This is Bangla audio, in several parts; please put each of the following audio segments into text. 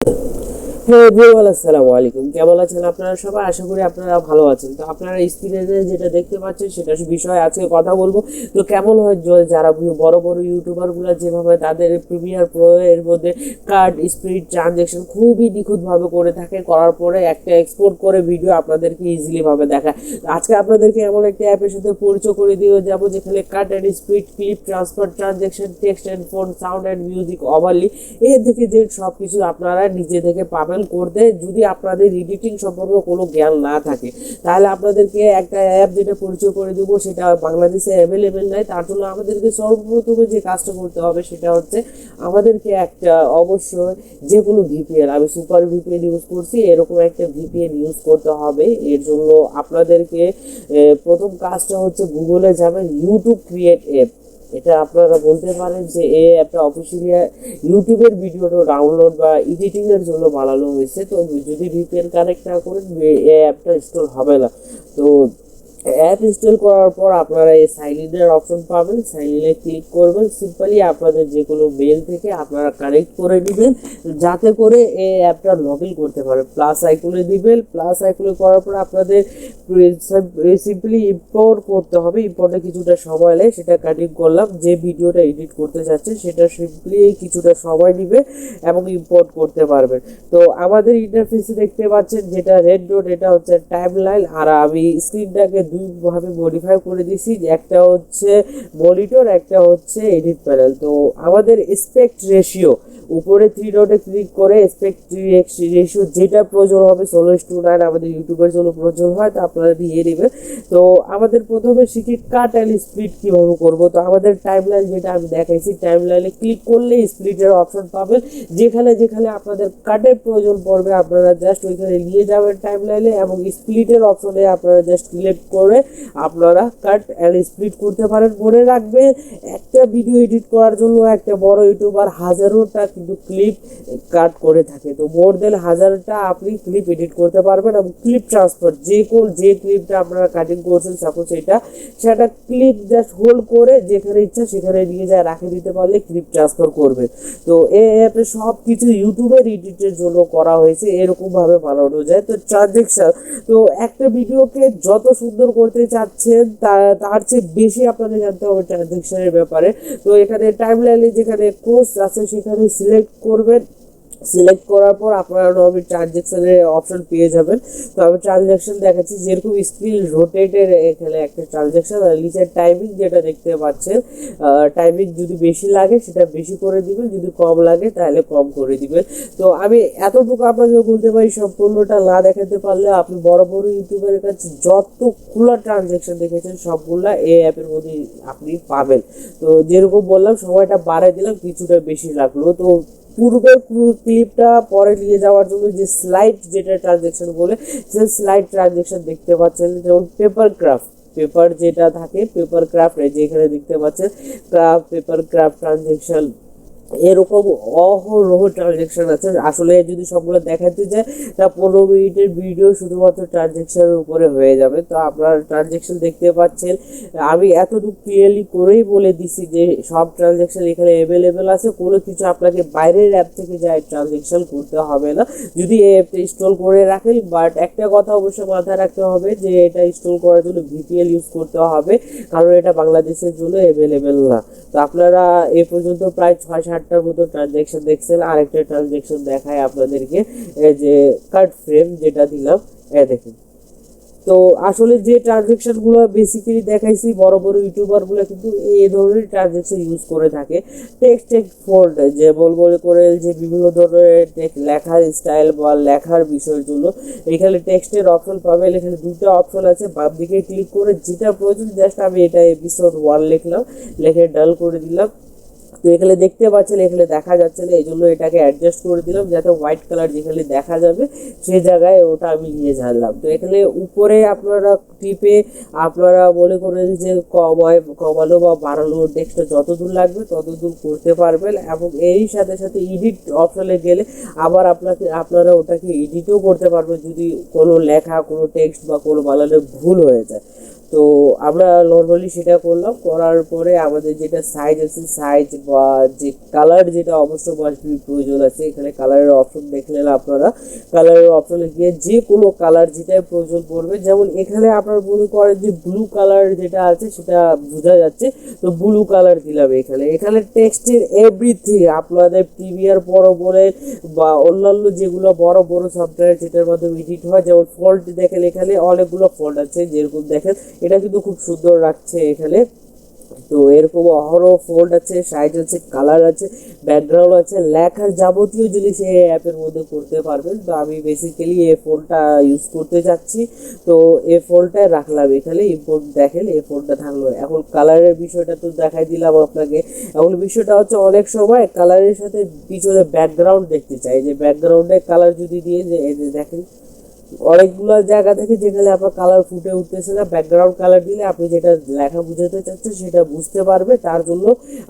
হ্যাঁ এভরিওয়ান, আসসালামু আলাইকুম। কেমন আছেন আপনারা সবাই? আশা করি আপনারা ভালো আছেন। তো আপনারা স্ক্রিনে যেটা দেখতে পাচ্ছেন সেটা বিষয়ে আজকে কথা বলবো। তো কেমন হয় যারা বড় বড় ইউটিউবার গুলো যেভাবে তাদের প্রিমিয়ার প্রো এর মধ্যে কার্ড স্পিড ট্রানজেকশন খুবই নিখুঁতভাবে করে থাকে, করার পরে একটা এক্সপোর্ট করে ভিডিও আপনাদেরকে ইজিলি ভাবে দেখায়। আজকে আপনাদেরকে এমন একটা অ্যাপের সাথে পরিচয় করে দিয়ে যাবো যেখানে cut and speed, clip transfer, transaction, text and phone, sound and music overlay, এর থেকে যে সব কিছু আপনারা নিজে থেকে পাবেন করতে। যদি আপনাদের এডিটিং সম্পর্কে কোনো জ্ঞান না থাকে তাহলে আপনাদেরকে একটা অ্যাপ যেটা পরিচয় করে দেবো, সেটা বাংলাদেশে অ্যাভেলেবেল নাই। তার জন্য আমাদেরকে সর্বপ্রথমে যে কাজটা করতে হবে সেটা হচ্ছে আমাদেরকে একটা অবশ্যই যে কোনো ভিপিএন, আমি সুপার ভিপিএন ইউজ করছি, এরকম একটা ভিপিএন ইউজ করতে হবে। এর জন্য আপনাদেরকে প্রথম কাজটা হচ্ছে গুগলে যাবেন, ইউটিউব ক্রিয়েট অ্যাপ। এটা আপনারা বলতে পারেন যে এই অ্যাপটা অফিসিয়ালি ইউটিউবের ভিডিওটা ডাউনলোড বা এডিটিং এর জন্য বানানো হয়েছে। তো যদি ভিপিএন কানেক্ট না করেন এই অ্যাপটা ইনস্টল হবে না। তো অ্যাপ ইনস্টল করার পর আপনারা এই সাইন ইনের অপশন পাবেন, সাইন ইনে ক্লিক করবেন। সিম্পলি আপনাদের যে কোনো মেল থেকে আপনারা কানেক্ট করে নেবেন যাতে করে এই অ্যাপটা লগ ইন করতে পারে। প্লাস আইকনে দিবেন, প্লাস আইকনে করার পর আপনাদের সিম্পলি ইম্পোর্ট করতে হবে। ইম্পোর্টে কিছুটা সময় নেয়, সেটা কাটিং করলাম। যে ভিডিওটা এডিট করতে চাচ্ছে সেটা সিম্পলি কিছুটা সময় দিবে এবং ইম্পোর্ট করতে পারবেন। তো আমাদের ইন্টারফেসে দেখতে পাচ্ছেন যেটা রেড ডট, এটা হচ্ছে টাইম লাইন। আর আমি স্ক্রিনটাকে দুইভাবে মডিফাই করে দিছি, একটা হচ্ছে মনিটর, একটা হচ্ছে এডিট প্যানেল। তো আমাদের স্পেক্ট রেশিও উপরে 3 ডটে ক্লিক করে স্পেক্ট রেশিও যেটা প্রয়োজন হবে 16:9 আমাদের ইউটিউবের জন্য প্রয়োজন হয়, তো আপনারা দিয়ে নেবেন। তো আমাদের প্রথমে শিখি কাট অ্যান্ড স্প্লিট কীভাবে করবো। তো আমাদের টাইম লাইন যেটা আমি দেখাইছি, টাইম লাইনে ক্লিক করলে স্প্লিটের অপশন পাবেন। যেখানে যেখানে আপনাদের কাটের প্রয়োজন পড়বে আপনারা জাস্ট ওইখানে নিয়ে যাবেন টাইম লাইনে, এবং স্প্লিটের অপশনে আপনারা জাস্ট সিলেক্ট করে আপনারা কাট অ্যান্ড স্প্লিট করতে পারেন। মনে রাখবেন, একটা ভিডিও এডিট করার জন্য একটা বড় ইউটিউবার হাজারোটা কিন্তু ক্লিপ কাট করে থাকে। তো মোর দেন 1000টা আপনি ক্লিপ এডিট করতে পারবেন। এবং ক্লিপ ট্রান্সফার, যে ক্লিপটা আপনারা কাটিং করছেন, সাপোজ সেটা ক্লিপ জাস্ট হোল্ড করে যেখানে ইচ্ছা সেখানে নিয়ে যায় রাখে দিতে পারলে ক্লিপ ট্রান্সফার করবে। তো এই অ্যাপে সব কিছু ইউটিউবের এডিটের জন্য করা হয়েছে, এরকম ভাবে বানানো যায়। তো ট্রানজেকশন, তো একটা ভিডিওকে যত সুন্দর করতে চাচ্ছেন তার চেয়ে বেশি আপনাদের জানতে হবে ট্রানজেকশনের ব্যাপারে। তো এখানে টাইম লাইনে যেখানে কোর্স আছে সেখানে সিলেক্ট করবেন। সিলেক্ট করার পর আপনারা নর্মাল ট্রানজেকশনের অপশন পেয়ে যাবেন। তো আমি ট্রানজেকশন দেখাচ্ছি, যেরকম স্ক্রিন রোটেটের এখানে একটা ট্রানজেকশন, আর নিচের টাইমিং যেটা দেখতে পাচ্ছেন, টাইমিং যদি বেশি লাগে সেটা বেশি করে দিবেন, যদি কম লাগে তাহলে কম করে দিবেন। তো আমি এতটুকু আপনাকে বলতে পারি, সম্পূর্ণটা না দেখাতে পারলে আপনি বড় বড় ইউটিউবের কাছে যতগুলো ট্রানজেকশন দেখেছেন সবগুলা এই অ্যাপের মধ্যে আপনি পাবেন। তো যেরকম বললাম, সময়টা বাড়াই দিলাম, কিছুটা বেশি লাগলো। তো পূর্বের ক্লিপটা পরে নিয়ে যাওয়ার জন্য যে স্লাইড যেটা ট্রানজেকশন বলে, সে স্লাইড ট্রানজেকশন দেখতে পাচ্ছেন। যেমন পেপার যেটা থাকে, পেপার ক্রাফট যেখানে দেখতে পাচ্ছেন পেপার ক্রাফট ট্রানজেকশন, এরকম অহরহ ট্রানজেকশন আছে। আসলে যদি সবগুলো দেখাতে যায় তা 15 মিনিটের ভিডিও শুধুমাত্র ট্রানজেকশনের উপরে হয়ে যাবে। তো আপনারা ট্রানজেকশন দেখতে পাচ্ছেন, আমি এতটুকু ক্লিয়ারলি করেই বলে দিছি যে সব ট্রানজেকশন এখানে অ্যাভেলেবেল আছে। কোনো কিছু আপনাকে বাইরের অ্যাপ থেকে যায় ট্রানজেকশন করতে হবে না যদি এই অ্যাপটা ইনস্টল করে রাখেন। বাট একটা কথা অবশ্যই মাথায় রাখতে হবে যে এটা ইনস্টল করার জন্য ভিপিএন ইউজ করতে হবে, কারণ এটা বাংলাদেশের জন্য অ্যাভেলেবেল না। তো আপনারা এ পর্যন্ত প্রায় 6-7টার মতো ট্রানজেকশন দেখছেন। আরেকটা ট্রানজেকশন দেখায় আপনাদেরকে, যে কার্ড ফ্রেম যেটা দিলাম, দেখুন। তো আসলে যে ট্রানজেকশনগুলো বেসিক্যালি দেখাইছি, বড় বড় ইউটিউবারগুলো কিন্তু এই ধরনের ট্রানজেকশন ইউজ করে থাকে। টেক্সট ফোল্ড যে বল করে যে বিভিন্ন ধরনের লেখার স্টাইল বা লেখার বিষয়ের জন্য এখানে টেক্সটের অপশন পাবেন। এখানে দুটো অপশন আছে, বাম দিকে ক্লিক করে যেটা প্রয়োজন জাস্ট আমি এটা এপিসোড 1 লিখলাম, লিখে ডাল করে দিলাম। তো এখানে দেখতে পাচ্ছেন, এখানে দেখা যাচ্ছে না, এই জন্য এটাকে অ্যাডজাস্ট করে দিলাম যাতে হোয়াইট কালার যেখানে দেখা যাবে সেই জায়গায় ওটা আমি নিয়ে জানলাম। তো এখানে উপরে আপনারা টিপে আপনারা মনে করেন যে কমানো বা বাড়ানো টেক্সটটা যতদূর লাগবে ততদূর করতে পারবেন। এবং এরই সাথে সাথে এডিট অপশনে গেলে আবার আপনারা ওটাকে এডিটও করতে পারবেন যদি কোনো লেখা, কোনো টেক্সট বা কোনো বানানে ভুল হয়ে যায়। তো আমরা নর্মালি সেটা করলাম, করার পরে আমাদের যেটা সাইজ আছে, সাইজ বা যে কালার যেটা অবশ্য প্রয়োজন আছে, এখানে কালারের অপশন দেখলেন আপনারা। কালারের অপশনে গিয়ে যে কোনো কালার যেটাই প্রয়োজন পড়বে, যেমন এখানে আপনার মনে করেন যে ব্লু কালার যেটা আছে সেটা বোঝা যাচ্ছে, তো ব্লু কালার দিলাম। এখানে টেক্সটের এভরিথিং আপনাদের প্রিমিয়ার বড় বড় বা অন্যান্য যেগুলো বড় বড় সফটওয়্যার যেটার মাধ্যমে এডিট হয়, যেমন ফল্ট দেখেন, এখানে অনেকগুলো ফল্ট আছে, যেরকম দেখেন এটা কিন্তু খুব সুন্দর রাখছে এখানে। তো এরকম অহরহ ফোল্ড আছে, সাইজ আছে, কালার আছে, ব্যাকগ্রাউন্ড আছে, লেখার যাবতীয় জিনিস এই অ্যাপের মধ্যে করতে পারবেন। তো আমি বেসিক্যালি এই ফোনটা ইউজ করতে যাচ্ছি, তো এই ফোনটাই রাখলাম এখানে। ইম্পোর্ট দেখেন এই ফোনটা থাকলো। এখন কালারের বিষয়টা তো দেখাই দিলাম আপনাকে। এখন বিষয়টা হচ্ছে অনেক সময় কালারের সাথে পিছনে ব্যাকগ্রাউন্ড দেখতে চাই, যে ব্যাকগ্রাউন্ডে কালার যদি দিয়ে যে এই যে দেখেন অনেকগুলো জায়গা থেকে যেখানে আপনার কালার ফুটে উঠতেছে না, ব্যাকগ্রাউন্ড কালার দিলে আপনি যেটা লেখা বুঝাতে চাচ্ছেন সেটা বুঝতে পারবে। তার জন্য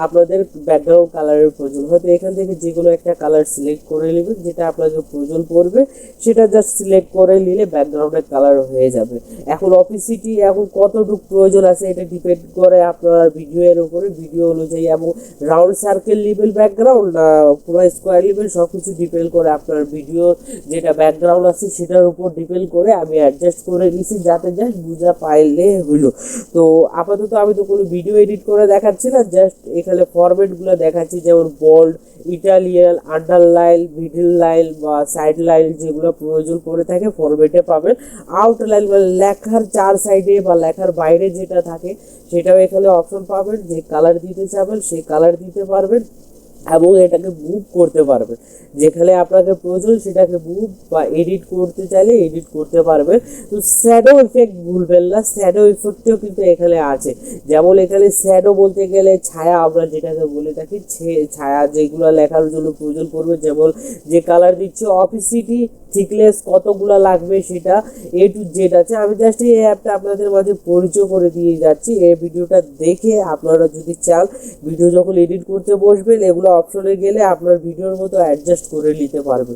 আপনাদের ব্যাকগ্রাউন্ড কালারের প্রয়োজন। হয়তো এখান থেকে যে কোনো একটা কালার সিলেক্ট করে নেবেন, যেটা আপনাদের প্রয়োজন পড়বে সেটা জাস্ট সিলেক্ট করে নিলে ব্যাকগ্রাউন্ডের কালার হয়ে যাবে। এখন অপিসিটি এখন কতটুকু প্রয়োজন আছে এটা ডিপেন্ড করে আপনার ভিডিওর উপরে, ভিডিও অনুযায়ী, এবং রাউন্ড সার্কেল লেভেল ব্যাকগ্রাউন্ড পুরো স্কোয়ার লেভেল সব কিছু ডিপেন্ড করে আপনার ভিডিও যেটা ব্যাকগ্রাউন্ড আছে সেটার উপর ডিপেন্ড করে আমি অ্যাডজাস্ট করে নিছি, যাতে জাস্ট বুঝা পাইলে হইলো। তো আপাতত আমি তো কোনো ভিডিও এডিট করে দেখাচ্ছি না, জাস্ট এখানে ফরম্যাটগুলো দেখাচ্ছি, যেমন bold, italian, underline, middle line বা সাইড লাইন যেগুলো প্রয়োজন পড়ে থাকে ফরম্যাটে পাবেন। আউটলাইন বা লেখার চার সাইডে বা লেখার বাইরে যেটা থাকে সেটাও এখানে অপশন পাবেন। যে কালার দিতে চাবেন সেই কালার দিতে পারবেন এবং এটাকে মুভ করতে পারবেন, যেখানে আপনাকে প্রয়োজন সেটাকে মুভ বা এডিট করতে চাইলে এডিট করতে পারবেন। তো শ্যাডো ইফেক্ট ভুলবেন না, শ্যাডো ইফেক্টও কিন্তু এখানে আছে। যেমন এখানে শ্যাডো বলতে গেলে ছায়া, আমরা যেটাকে বলে থাকি ছায়া, যেগুলো লেখার জন্য প্রয়োজন পড়বে, যেমন যে কালার দিচ্ছে, অপিসিটি, থিকনেস কতগুলো লাগবে সেটা এ টু জেড আছে। আমি জাস্ট এই অ্যাপটা আপনাদের মাঝে পরিচয় করে দিয়ে যাচ্ছি। এই ভিডিওটা দেখে আপনারা যদি চান ভিডিও যখন এডিট করতে বসবেন এগুলো অপশনে গেলে আপনার ভিডিওর মতো অ্যাডজাস্ট করে নিতে পারবে।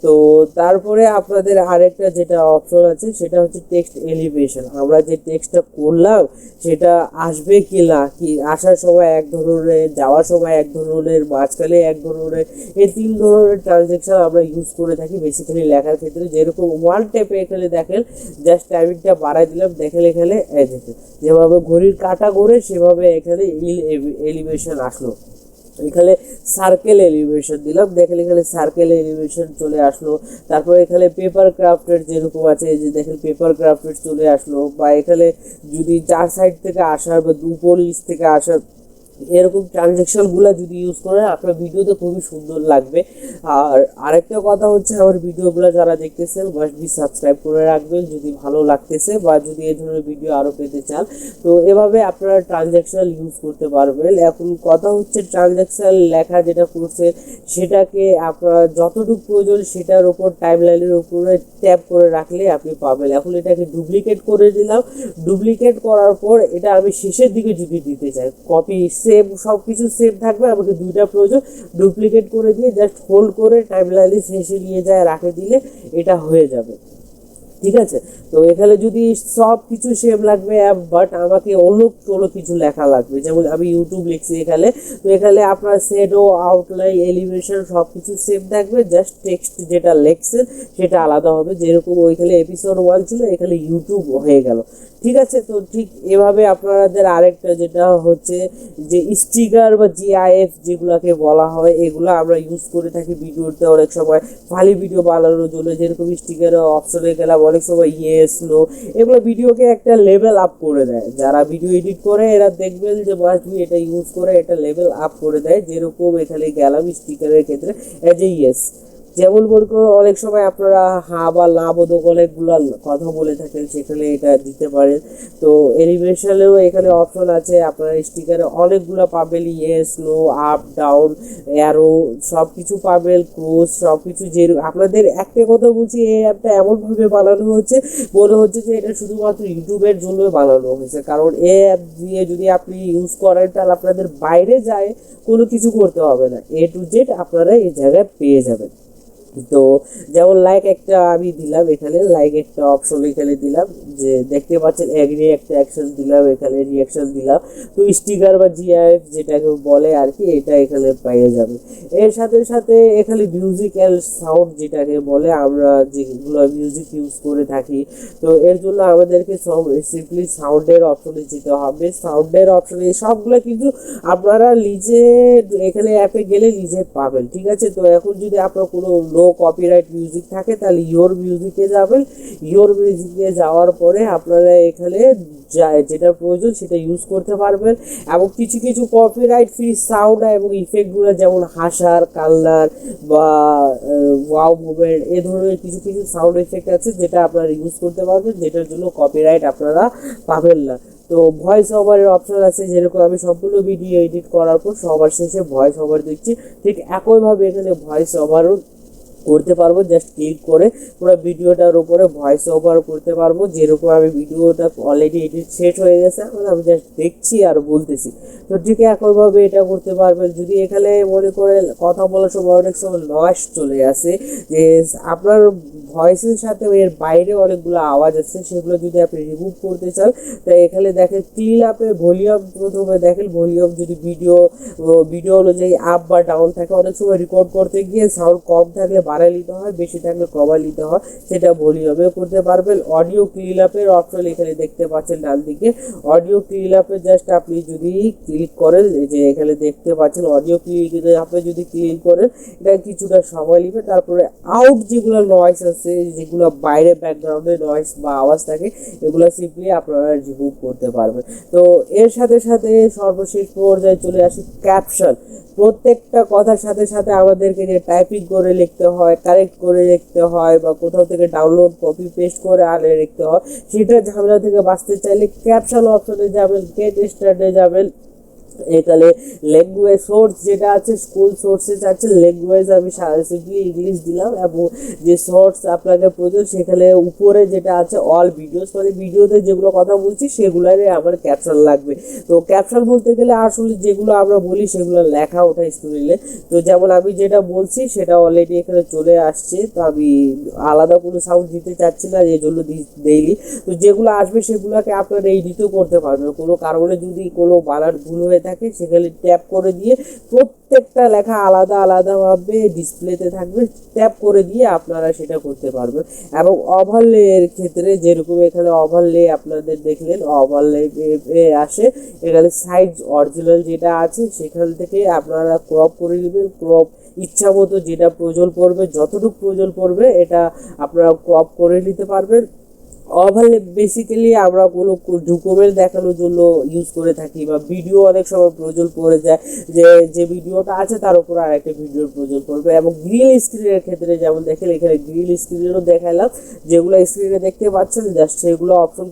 তো তারপরে আপনাদের আরেকটা যেটা অপশন আছে সেটা হচ্ছে টেক্সট এলিভেশন। আমরা যে টেক্সটটা করলাম সেটা আসবে কি না, কি আসার সময় এক ধরনের, যাওয়ার সময় এক ধরনের, মাঝখানে এক ধরনের, এই তিন ধরনের ট্রানজেকশন আমরা ইউজ করে থাকি বেসিক্যালি লেখার ক্ষেত্রে। যেরকম ওয়ান টেপে এখানে দেখেন জাস্ট টাইমিংটা বাড়াই দিলাম, দেখেন এখানে দেখেন যেভাবে ঘড়ির কাঁটা ঘোরে সেভাবে এখানে এলিভেশন আসলো। এখানে সার্কেল এলিভেশন দিলাম, দেখেন এখানে সার্কেল এলিভেশন চলে আসলো। তারপর এখানে পেপার ক্রাফটের যেরকম আছে, এই যে দেখেন পেপার ক্রাফটের চলে আসলো। বা এখানে যদি চার সাইড থেকে আসার বা উপর নিচ থেকে আসার এরকম ট্রানজেকশনগুলো যদি ইউজ করেন আপনার ভিডিওতে খুবই সুন্দর লাগবে। আর আরেকটা কথা হচ্ছে, আমার ভিডিওগুলো যারা দেখতেছেন মাস্ট বি সাবস্ক্রাইব করে রাখবেন যদি ভালো লাগতেছে, বা যদি এই ধরনের ভিডিও আরও পেতে চান। তো এভাবে আপনারা ট্রানজেকশন ইউজ করতে পারবেন। এখন কথা হচ্ছে ট্রানজেকশন লেখা যেটা করছে সেটাকে আপনার যতটুকু প্রয়োজন সেটার উপর টাইমলাইনের উপরে ট্যাপ করে রাখলে আপনি পাবেন। এখন এটাকে ডুপ্লিকেট করে দিলাম, ডুপ্লিকেট করার পর এটা আমি শেষের দিকে যদি দিতে চাই, কপি সেভ সব কিছু সেভ থাকবে, আমাকে দুইটা প্রয়োজন, ডুপ্লিকেট করে দিয়ে জাস্ট হোল্ড করে টাইমলাইনে শেষে নিয়ে যায় রাখে দিলে এটা হয়ে যাবে। ঠিক আছে। তো এখানে যদি সব কিছু সেভ লাগবে বাট আমাকে অন্য কোনো কিছু লেখা লাগবে, যেমন আমি ইউটিউব লিখছি এখানে, তো এখানে আপনার শ্যাডো, আউটলাইন, এলিভেশন সব কিছু সেভ থাকবে, জাস্ট টেক্সট যেটা লেখছেন সেটা আলাদা হবে। যেরকম ওইখানে এপিসোড 1 ছিল এখানে ইউটিউব হয়ে গেল। ঠিক আছে। তো ঠিক এভাবে আপনাদের আরেকটা যেটা হচ্ছে যে স্টিকার বা জিআইএফ যেগুলোকে বলা হয়, এগুলো আমরা ইউজ করে থাকি ভিডিওতে অনেক সময় ফানি ভিডিও বানানোর জন্য। যেরকম স্টিকারের অপশনে গেলাম অনেক সময় ইয়েস নো, এগুলো ভিডিওকে একটা লেভেল আপ করে দেয়। যারা ভিডিও এডিট করে এরা দেখবেন যে মাস্ট বি এটা ইউজ করে এটা লেভেল আপ করে দেয়। যেরকম এখানে গেলাম স্টিকারের ক্ষেত্রে এজ এ ইয়েস, যেমন মনে করুন অনেক সময় আপনারা হ্যাঁ বা না বোধক অনেকগুলো কথা বলে থাকেন, সেখানে এটা দিতে পারেন। তো এলিভেশনেও এখানে অপশন আছে, আপনারা স্টিকারে অনেকগুলো পাবেন, yes no, up down, arrow সব কিছু পাবেন, ক্রস সব কিছু। যে আপনাদের একটা কথা বলছি, এই অ্যাপটা এমনভাবে বানানো হচ্ছে মনে হচ্ছে যে এটা শুধুমাত্র ইউটিউবের জন্য বানানো হয়েছে, কারণ এই অ্যাপ দিয়ে যদি আপনি ইউজ করেন তাহলে আপনাদের বাইরে যায় কোনো কিছু করতে হবে না, এ টু জেড আপনারা এই জায়গায় পেয়ে যাবেন। তো যেমন লাইক একটা আমি দিলাম, এখানে লাইক একটা অপশন এখানে দিলাম, যে দেখতে পাচ্ছেন এগ্রি একটা অ্যাকশন দিলাম, এখানে রিয়াকশন দিলাম। তো স্টিকার বা জিআইএফ যেটাকে বলে আর কি, এটা এখানে পেয়ে যাবে। এর সাথে সাথে এখানে মিউজিক্যাল সাউন্ড যেটাকে বলে, আমরা যেগুলো মিউজিক ইউজ করে থাকি, তো এর জন্য আমাদেরকে সিম্পলি সাউন্ডের অপশনে যেতে হবে। সাউন্ডের অপশনে সবগুলো কিন্তু আপনারা নিজে এখানে অ্যাপে গেলে নিজে পাবেন, ঠিক আছে। তো এখন যদি আপনার কোনো লো কপিরাইট মিউজিক থাকে তাহলে ইয়োর মিউজিকে যাবেন। ইয়োর মিউজিকে যাওয়ার পরে আপনারা এখানে যেটা প্রয়োজন সেটা ইউজ করতে পারবেন। এবং কিছু কিছু কপিরাইট ফ্রি সাউন্ড এবং ইফেক্টগুলো, যেমন হাসার, কান্নার বা ওয়াও মুভমেন্ট, এ ধরনের কিছু কিছু সাউন্ড ইফেক্ট আছে যেটা আপনারা ইউজ করতে পারবেন, যেটার জন্য কপিরাইট আপনারা পাবেন না। তো ভয়েস ওভারের অপশন আছে, যেরকম আমি সম্পূর্ণ ভিডিও এডিট করার পর সবার শেষে ভয়েস ওভার দিচ্ছি, ঠিক একইভাবে এখানে ভয়েস ওভারও করতে পারবো। জাস্ট ক্লিক করে পুরো ভিডিওটার উপরে ভয়েস ওভার করতে পারবো। যেরকম আমি ভিডিওটা অলরেডি এডিট শেষ হয়ে গেছে, এখন আমি জাস্ট দেখছি আর বলতেছি। তো ঠিক একইভাবে এটা করতে পারবেন। যদি এখানে মনে করে কথা বলার সময় অনেক সময় নয়েজ চলে আসে, যে আপনার ভয়েসের সাথে এর বাইরে অনেকগুলো আওয়াজ আছে, সেগুলো যদি আপনি রিমুভ করতে চান, তো এখানে দেখেন ক্লিন আপের ভলিউম, প্রথমে দেখেন ভলিউম যদি ভিডিও অনুযায়ী আপ বা ডাউন থাকে, অনেক সময় রেকর্ড করতে গিয়ে সাউন্ড কম থাকলে বাড়ায় নিতে হয়, বেশি থাকলে কমায় নিতে হয়, সেটা ভলিউমে করতে পারবেন। অডিও ক্লিন আপের অপশন এখানে দেখতে পাচ্ছেন ডান দিকে। অডিও ক্লিন আপে জাস্ট আপনি যদি ক্লিক করেন, যে এখানে দেখতে পাচ্ছেন অডিও ক্লিন আপে যদি ক্লিক করেন, এটা কিছুটা সময় নেবে। তারপরে আউট যেগুলো নয়েস আছে, যেগুলো বাইরে ব্যাকগ্রাউন্ডে নয়েস বা আওয়াজ থাকে, এগুলো সিম্পলি আপনারা রিমুভ করতে পারবেন। তো এর সাথে সাথে সর্বশেষ পর্যায়ে চলে আসি ক্যাপশন। প্রত্যেকটা কথার সাথে সাথে আমাদেরকে যে টাইপিং করে লিখতে হয়, কারেক্ট করে লিখতে হয়, বা কোথাও থেকে ডাউনলোড কপি পেস্ট করে আনে লিখতে হয়, সেটা ঝামেলা থেকে বাঁচতে চাইলে ক্যাপশন অপশনে যাবেন, গেট স্টার্টে যাবেন। এখানে ল্যাঙ্গুয়েজ সোর্স যেটা আছে, স্কুল সোর্সেস আছে, ল্যাঙ্গুয়েজ আমি সিম্পলি ইংলিশ দিলাম, এবং যে সোর্স আপনাকে প্রয়োজন সেখানে উপরে যেটা আছে অল ভিডিওস, মানে ভিডিওতে যেগুলো কথা বলছি সেগুলোরে আমার ক্যাপশন লাগবে। তো ক্যাপশন বলতে গেলে আসলে যেগুলো আমরা বলি সেগুলো লেখা ওঠা স্ক্রিনে। তো যেমন আমি যেটা বলছি সেটা অলরেডি এখানে চলে আসছে, তো আমি আলাদা কোনো সাউন্ড দিতে চাচ্ছি না, এই জন্য ডেইলি। তো যেগুলো আসবে সেগুলোকে আপনারা এডিটও করতে পারবেন। কোনো কারণে যদি কোনো বানান ভুল হয়ে থাকে, সেখানে ট্যাপ করে দিয়ে প্রত্যেকটা লেখা আলাদা আলাদাভাবে ডিসপ্লেতে থাকবে, ট্যাপ করে দিয়ে আপনারা সেটা করতে পারবেন। এবং ওভারলে এর ক্ষেত্রে যেরকম এখানে ওভারলে আপনাদের দেখলেন, ওভারলে আসে, এখানে সাইজ অরিজিনাল যেটা আছে সেখান থেকে আপনারা ক্রপ করে নেবেন। ক্রপ ইচ্ছা মতো যেটা প্রয়োজন পড়বে, যতটুকু প্রয়োজন পড়বে এটা আপনারা ক্রপ করে নিতে পারবেন। ওভারলে বেসিক্যালি আমরা কোনো ডকুমেন্ট দেখানোর জন্য ইউজ করে থাকি, বা ভিডিও অনেক সময় প্রয়োজন পড়ে যায়, যে ভিডিওটা আছে তার উপর আর একটা ভিডিওর প্রয়োজন পড়বে। এবং গ্রিল স্ক্রিনের ক্ষেত্রে যেমন দেখেন, এখানে গ্রিল স্ক্রিনেরও দেখালাম, যেগুলো স্ক্রিনে দেখতে পাচ্ছেন জাস্ট সেগুলো অপশন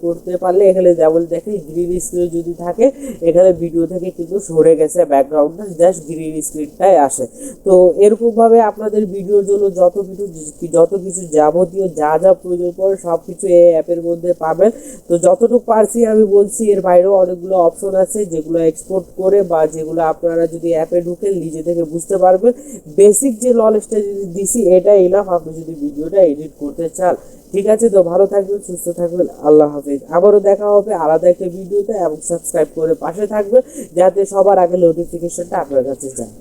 করতে পারলে, এখানে যেমন দেখেন গ্রিল স্ক্রিন যদি থাকে, এখানে ভিডিও থেকে কিন্তু সরে গেছে ব্যাকগ্রাউন্ডটা, জাস্ট গ্রিল স্ক্রিনটাই আসে। তো এরকমভাবে আপনাদের ভিডিওর জন্য যত কিছু যাবতীয় যা যা প্রয়োজন পড়ে সব কিছু এই অ্যাপের মধ্যে পাবেন। তো যতটুকু পারছি আমি বলছি, এর বাইরেও অনেকগুলো অপশন আছে যেগুলো এক্সপোর্ট করে, বা যেগুলো আপনারা যদি অ্যাপে ঢুকে নিজে থেকে বুঝতে পারবেন। বেসিক যে নলেজটা যদি দিছি এটা এনাফ, আপনি যদি ভিডিওটা এডিট করতে চান। ঠিক আছে, তো ভালো থাকবেন, সুস্থ থাকবেন, আল্লাহ হাফেজ। আবারও দেখা হবে আলাদা একটা ভিডিওতে, এবং সাবস্ক্রাইব করে পাশে থাকবেন যাতে সবার আগে নোটিফিকেশনটা আপনার কাছে যায়।